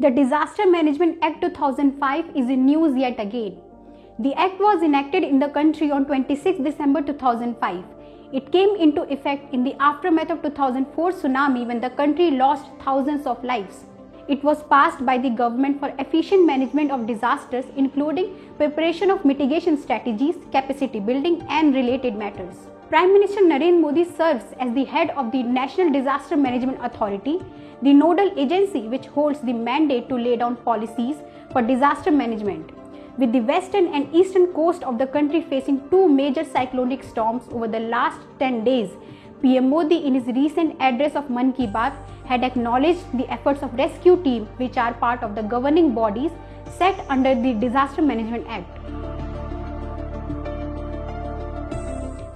The Disaster Management Act 2005 is in news yet again. The act was enacted in the country on 26 December 2005. It came into effect in the aftermath of 2004 tsunami when the country lost thousands of lives. It was passed by the government for efficient management of disasters, including preparation of mitigation strategies, capacity building, and related matters. Prime Minister Narendra Modi serves as the head of the National Disaster Management Authority, the nodal agency which holds the mandate to lay down policies for disaster management. With the western and eastern coast of the country facing two major cyclonic storms over the last 10 days, PM Modi in his recent address of Mann Ki Baat had acknowledged the efforts of rescue teams which are part of the governing bodies set under the Disaster Management Act.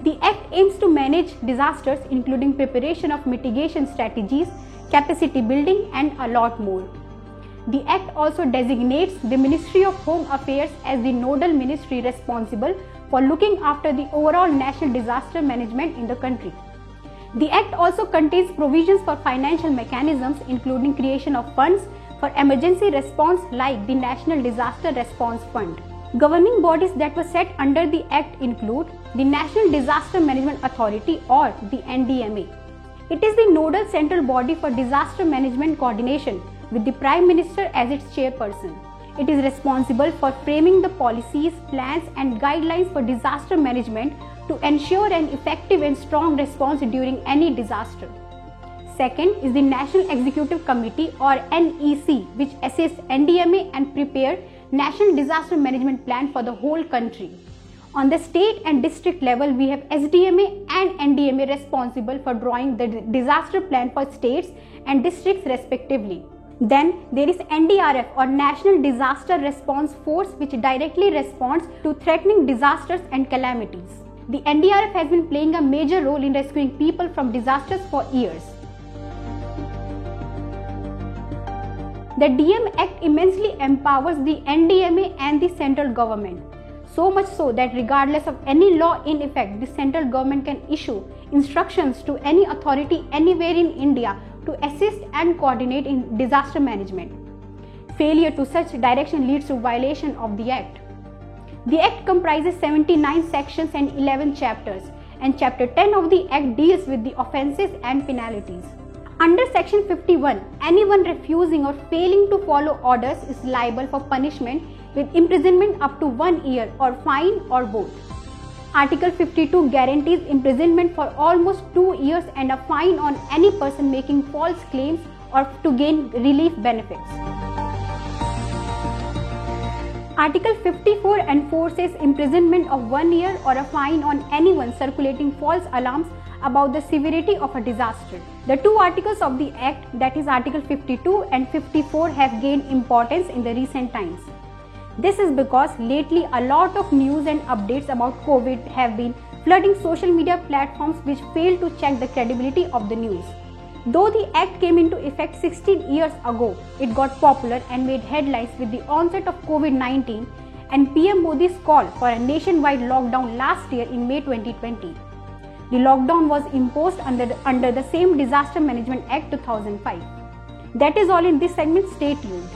The Act aims to manage disasters, including preparation of mitigation strategies, capacity building, and a lot more. The Act also designates the Ministry of Home Affairs as the nodal ministry responsible for looking after the overall national disaster management in the country. The Act also contains provisions for financial mechanisms, including creation of funds for emergency response like the National Disaster Response Fund. Governing bodies that were set under the Act include the National Disaster Management Authority or the NDMA. It is the nodal central body for disaster management coordination with the Prime Minister as its chairperson. It is responsible for framing the policies, plans, and guidelines for disaster management to ensure an effective and strong response during any disaster. Second is the National Executive Committee or NEC, which assists NDMA and prepare National Disaster Management Plan for the whole country. On the state and district level, we have SDMA and NDMA responsible for drawing the disaster plan for states and districts respectively. Then there is NDRF or National Disaster Response Force, which directly responds to threatening disasters and calamities. The NDRF has been playing a major role in rescuing people from disasters for years. The DM Act immensely empowers the NDMA and the central government. So much so that regardless of any law in effect, the central government can issue instructions to any authority anywhere in India to assist and coordinate in disaster management. Failure to such direction leads to violation of the Act. The Act comprises 79 sections and 11 chapters, and Chapter 10 of the Act deals with the offences and penalties. Under Section 51, anyone refusing or failing to follow orders is liable for punishment with imprisonment up to 1 year or fine or both. Article 52 guarantees imprisonment for almost 2 years and a fine on any person making false claims or to gain relief benefits. Article 54 enforces imprisonment of 1 year or a fine on anyone circulating false alarms about the severity of a disaster. The two articles of the Act, that is Article 52 and 54, have gained importance in the recent times. This is because lately a lot of news and updates about COVID have been flooding social media platforms which fail to check the credibility of the news. Though the Act came into effect 16 years ago, it got popular and made headlines with the onset of COVID-19 and PM Modi's call for a nationwide lockdown last year in May 2020. The lockdown was imposed under the same Disaster Management Act 2005. That is all in this segment. Stay tuned.